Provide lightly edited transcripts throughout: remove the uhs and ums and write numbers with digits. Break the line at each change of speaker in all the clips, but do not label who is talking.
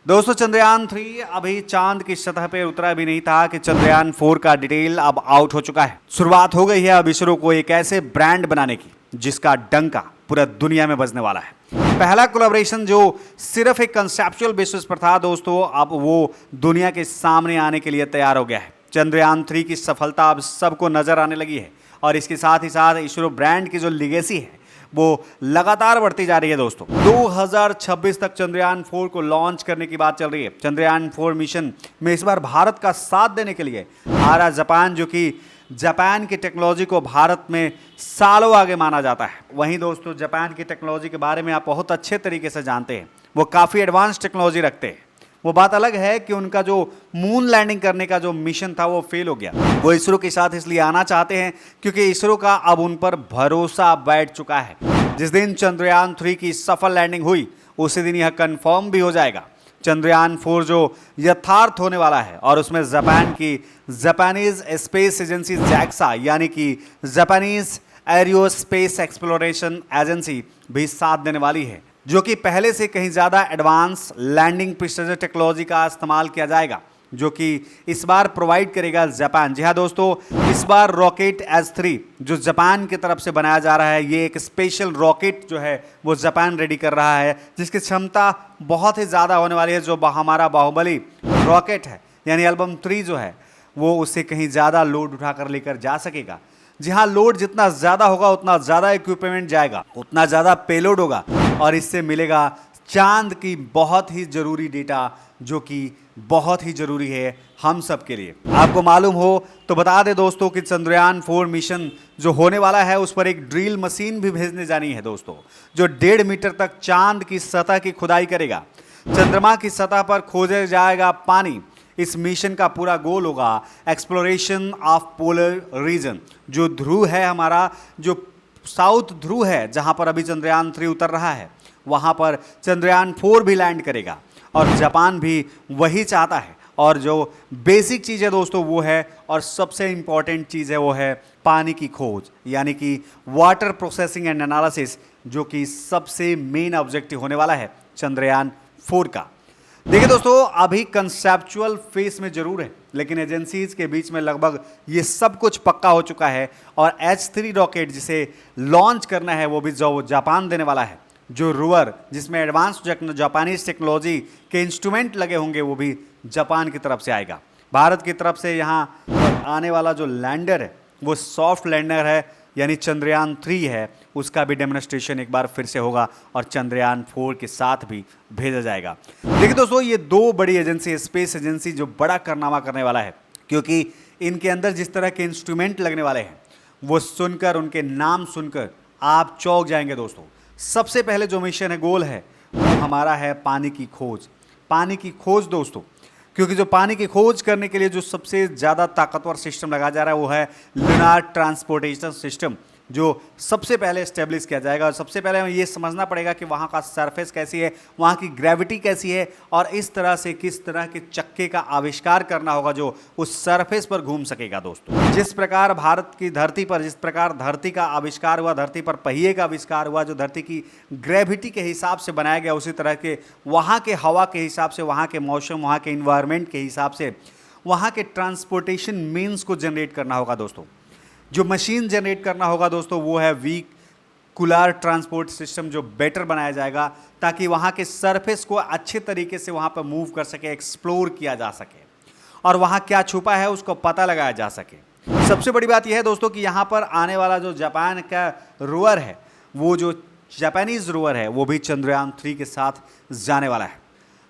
दोस्तों चंद्रयान 3 अभी चांद की सतह पे उतरा भी नहीं था कि चंद्रयान 4 का डिटेल अब आउट हो चुका है। शुरुआत हो गई है अब इसरो को एक ऐसे ब्रांड बनाने की जिसका डंका पूरा दुनिया में बजने वाला है। पहला कोलैबोरेशन जो सिर्फ एक कंसेप्चुअल बेसिस पर था दोस्तों, अब वो दुनिया के सामने आने के लिए तैयार हो गया है। चंद्रयान 3 की सफलता अब सबको नजर आने लगी है और इसके साथ ही साथ इसरो ब्रांड की जो लीगेसी है वो लगातार बढ़ती जा रही है। दोस्तों 2026 तक चंद्रयान 4 को लॉन्च करने की बात चल रही है। चंद्रयान 4 मिशन में इस बार भारत का साथ देने के लिए आ रहा जापान, जो कि जापान की टेक्नोलॉजी को भारत में सालों आगे माना जाता है। वहीं दोस्तों जापान की टेक्नोलॉजी के बारे में आप बहुत अच्छे तरीके से जानते हैं, वो काफ़ी एडवांस टेक्नोलॉजी रखते हैं। वो बात अलग है कि उनका जो मून लैंडिंग करने का जो मिशन था वो फेल हो गया। वो इसरो के साथ इसलिए आना चाहते हैं क्योंकि इसरो का अब उन पर भरोसा बैठ चुका है। जिस दिन चंद्रयान 3 की सफल लैंडिंग हुई उसी दिन यह कंफर्म भी हो जाएगा। चंद्रयान 4 जो यथार्थ होने वाला है और उसमें जापान की जापानीज स्पेस एजेंसी जैक्सा यानी कि जापानीज एरियोस्पेस एक्सप्लोरेशन एजेंसी भी साथ देने वाली है, जो कि पहले से कहीं ज़्यादा एडवांस लैंडिंग प्रिसीजन टेक्नोलॉजी का इस्तेमाल किया जाएगा, जो कि इस बार प्रोवाइड करेगा जापान। जी हाँ दोस्तों, इस बार रॉकेट S3 जो जापान की तरफ से बनाया जा रहा है, ये एक स्पेशल रॉकेट जो है वो जापान रेडी कर रहा है, जिसकी क्षमता बहुत ही ज़्यादा होने वाली है। जो हमारा बाहुबली रॉकेट है यानी एल्बम 3 जो है वो उससे कहीं ज़्यादा लोड उठाकर लेकर जा सकेगा। जी हाँ, लोड जितना ज़्यादा होगा उतना ज़्यादा इक्विपमेंट जाएगा, उतना ज़्यादा पेलोड होगा और इससे मिलेगा चांद की बहुत ही ज़रूरी डेटा, जो कि बहुत ही ज़रूरी है हम सब के लिए। आपको मालूम हो तो बता दें दोस्तों कि चंद्रयान 4 मिशन जो होने वाला है उस पर एक ड्रिल मशीन भी भेजने जानी है दोस्तों, जो 1.5 मीटर तक चांद की सतह की खुदाई करेगा। चंद्रमा की सतह पर खोजा जाएगा पानी। इस मिशन का पूरा गोल होगा एक्सप्लोरेशन ऑफ पोलर रीजन, जो ध्रुव है हमारा, जो साउथ ध्रुव है जहां पर अभी चंद्रयान 3 उतर रहा है, वहां पर चंद्रयान 4 भी लैंड करेगा और जापान भी वही चाहता है। और जो बेसिक चीज़ है दोस्तों वो है, और सबसे इंपॉर्टेंट चीज़ है वो है पानी की खोज यानी कि वाटर प्रोसेसिंग एंड एनालिसिस, जो कि सबसे मेन ऑब्जेक्टिव होने वाला है चंद्रयान 4 का। देखिए दोस्तों, अभी कंसेप्चुअल फेस में जरूर है, लेकिन एजेंसीज के बीच में लगभग ये सब कुछ पक्का हो चुका है। और H3 रॉकेट जिसे लॉन्च करना है वो भी जो जापान देने वाला है। जो रोवर जिसमें एडवांस जापानीज टेक्नोलॉजी के इंस्ट्रूमेंट लगे होंगे वो भी जापान की तरफ से आएगा। भारत की तरफ से यहाँ आने वाला जो लैंडर है वो सॉफ्ट लैंडर है यानी चंद्रयान 3 है, उसका भी डेमोन्स्ट्रेशन एक बार फिर से होगा और चंद्रयान 4 के साथ भी भेजा जाएगा। देखिए दोस्तों, ये दो बड़ी एजेंसी, स्पेस एजेंसी जो बड़ा कारनामा करने वाला है, क्योंकि इनके अंदर जिस तरह के इंस्ट्रूमेंट लगने वाले हैं वो सुनकर, उनके नाम सुनकर आप चौंक जाएंगे दोस्तों। सबसे पहले जो मिशन है, गोल है, वो हमारा है पानी की खोज। पानी की खोज दोस्तों, क्योंकि जो पानी की खोज करने के लिए जो सबसे ज़्यादा ताकतवर सिस्टम लगाया जा रहा है वो है लूनार ट्रांसपोर्टेशन सिस्टम, जो सबसे पहले इस्टेब्लिश किया जाएगा। और सबसे पहले हमें ये समझना पड़ेगा कि वहाँ का सरफेस कैसी है, वहाँ की ग्रेविटी कैसी है, और इस तरह से किस तरह के चक्के का आविष्कार करना होगा जो उस सरफेस पर घूम सकेगा। दोस्तों जिस प्रकार भारत की धरती पर, जिस प्रकार धरती का आविष्कार हुआ, धरती पर पहिए का आविष्कार हुआ, जो धरती की ग्रेविटी के हिसाब से बनाया गया, उसी तरह के वहाँ के हवा के हिसाब से, वहाँ के मौसम, वहाँ के इन्वायरमेंट के हिसाब से वहाँ के ट्रांसपोर्टेशन मीन्स को जनरेट करना होगा। दोस्तों जो मशीन जनरेट करना होगा दोस्तों वो है व्हीकुलर ट्रांसपोर्ट सिस्टम, जो बेटर बनाया जाएगा ताकि वहाँ के सरफेस को अच्छे तरीके से वहाँ पर मूव कर सके, एक्सप्लोर किया जा सके और वहाँ क्या छुपा है उसको पता लगाया जा सके। सबसे बड़ी बात यह है दोस्तों कि यहाँ पर आने वाला जो जापान का रोवर है, वो जो जापानीज रोवर है वो भी चंद्रयान 3 के साथ जाने वाला है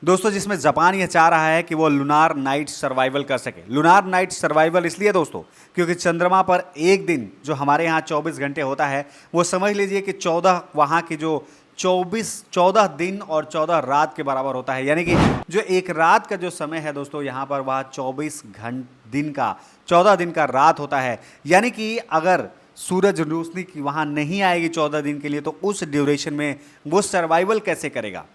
दोस्तों, जिसमें जापान यह चाह रहा है कि वो लूनार नाइट सर्वाइवल कर सके। लूनार नाइट सर्वाइवल इसलिए दोस्तों क्योंकि चंद्रमा पर एक दिन जो हमारे यहाँ 24 घंटे होता है, वो समझ लीजिए कि 14 वहाँ की जो 14 दिन और 14 रात के बराबर होता है। यानी कि जो एक रात का जो समय है दोस्तों यहाँ पर वह 14 दिन का रात होता है। यानी कि अगर सूरज रोशनी की वहाँ नहीं आएगी 14 दिन के लिए, तो उस ड्यूरेशन में वो सर्वाइवल कैसे करेगा।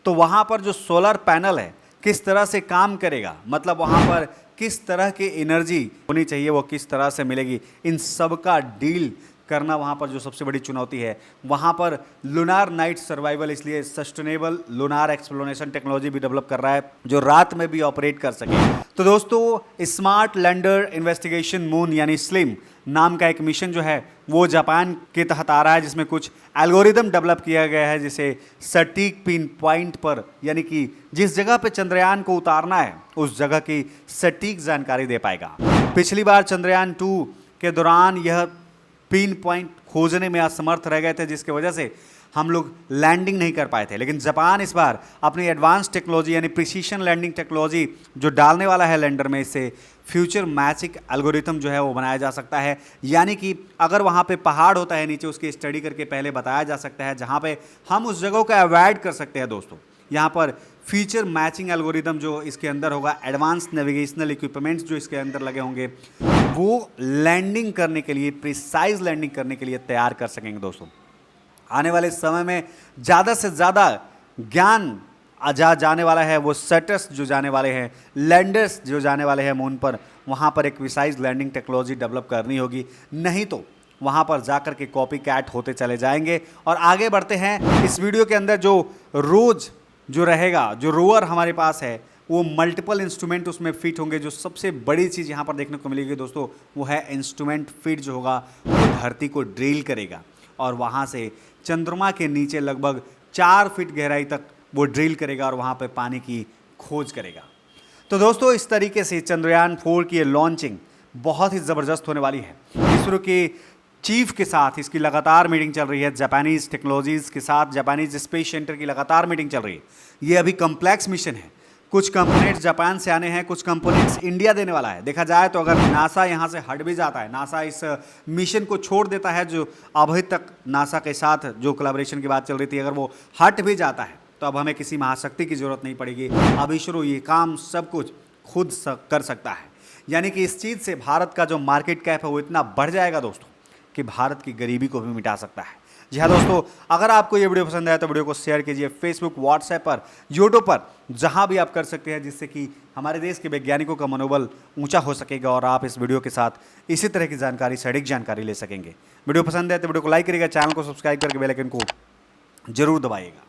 तो वहाँ पर जो सोलर पैनल है किस तरह से काम करेगा, मतलब वहाँ पर किस तरह की एनर्जी होनी चाहिए, वो किस तरह से मिलेगी, इन सब का डील करना वहाँ पर जो सबसे बड़ी चुनौती है। वहाँ पर लूनार नाइट सर्वाइवल, इसलिए सस्टेनेबल लूनार एक्सप्लोरेशन टेक्नोलॉजी भी डेवलप कर रहा है जो रात में भी ऑपरेट कर सके। तो दोस्तों स्मार्ट लैंडर इन्वेस्टिगेशन मून यानी स्लिम नाम का एक मिशन जो है वो जापान के तहत आ रहा है, जिसमें कुछ एल्गोरिदम डेवलप किया गया है जिसे सटीक पिन पॉइंट पर, यानी कि जिस जगह पे चंद्रयान को उतारना है उस जगह की सटीक जानकारी दे पाएगा। पिछली बार चंद्रयान 2 के दौरान यह पिन पॉइंट खोजने में असमर्थ रह गए थे, जिसकी वजह से हम लोग लैंडिंग नहीं कर पाए थे। लेकिन जापान इस बार अपनी एडवांस टेक्नोलॉजी यानी प्रिसीशन लैंडिंग टेक्नोलॉजी जो डालने वाला है लैंडर में, इससे फ्यूचर मैजिक एल्गोरिथम जो है वो बनाया जा सकता है। यानी कि अगर वहाँ पे पहाड़ होता है नीचे, उसकी स्टडी करके पहले बताया जा सकता है जहाँ पे हम उस जगह को अवॉइड कर सकते हैं। दोस्तों यहाँ पर फीचर मैचिंग एल्गोरिदम जो इसके अंदर होगा, एडवांस नेविगेशनल इक्विपमेंट्स जो इसके अंदर लगे होंगे, वो लैंडिंग करने के लिए, प्रिसाइज लैंडिंग करने के लिए तैयार कर सकेंगे। दोस्तों आने वाले समय में ज़्यादा से ज़्यादा ज्ञान जाने वाला है, वो सेटर्स जो जाने वाले हैं, लैंडर्स जो जाने वाले हैं मून पर, वहाँ पर एक प्रिसाइज लैंडिंग टेक्नोलॉजी डेवलप करनी होगी, नहीं तो वहाँ पर जाकर के कॉपी कैट होते चले जाएंगे। और आगे बढ़ते हैं। इस वीडियो के अंदर जो रोज जो रहेगा, जो रोवर हमारे पास है, वो मल्टीपल इंस्ट्रूमेंट उसमें फिट होंगे। जो सबसे बड़ी चीज़ यहाँ पर देखने को मिलेगी दोस्तों वो है इंस्ट्रूमेंट फिट जो होगा वो धरती को ड्रिल करेगा और वहाँ से चंद्रमा के नीचे लगभग 4 फीट गहराई तक वो ड्रिल करेगा और वहाँ पे पानी की खोज करेगा। तो दोस्तों इस तरीके से चंद्रयान 4 की लॉन्चिंग बहुत ही ज़बरदस्त होने वाली है। इसरो के चीफ के साथ इसकी लगातार मीटिंग चल रही है, जापानीज़ टेक्नोलॉजीज़ के साथ जापानीज़ स्पेस सेंटर की लगातार मीटिंग चल रही है। ये अभी कम्प्लेक्स मिशन है, कुछ कंपोनेंट्स जापान से आने हैं, कुछ कंपोनेंट्स इंडिया देने वाला है। देखा जाए तो अगर नासा यहाँ से हट भी जाता है, नासा इस मिशन को छोड़ देता है, जो अभी तक नासा के साथ जो कोलैबोरेशन की बात चल रही थी, अगर वो हट भी जाता है तो अब हमें किसी महाशक्ति की ज़रूरत नहीं पड़ेगी। अब इसरो ये काम सब कुछ खुद कर सकता है। यानी कि इस चीज़ से भारत का जो मार्केट कैप है वो इतना बढ़ जाएगा दोस्तों कि भारत की गरीबी को भी मिटा सकता है। जी हाँ दोस्तों, अगर आपको ये वीडियो पसंद आया तो वीडियो को शेयर कीजिए फेसबुक, व्हाट्सएप पर, यूट्यूब पर, जहाँ भी आप कर सकते हैं, जिससे कि हमारे देश के वैज्ञानिकों का मनोबल ऊंचा हो सकेगा और आप इस वीडियो के साथ इसी तरह की जानकारी, सटीक जानकारी ले सकेंगे। वीडियो पसंद है तो वीडियो को लाइक करिएगा, चैनल को सब्सक्राइब करके बेल आइकन को जरूर दबाइएगा।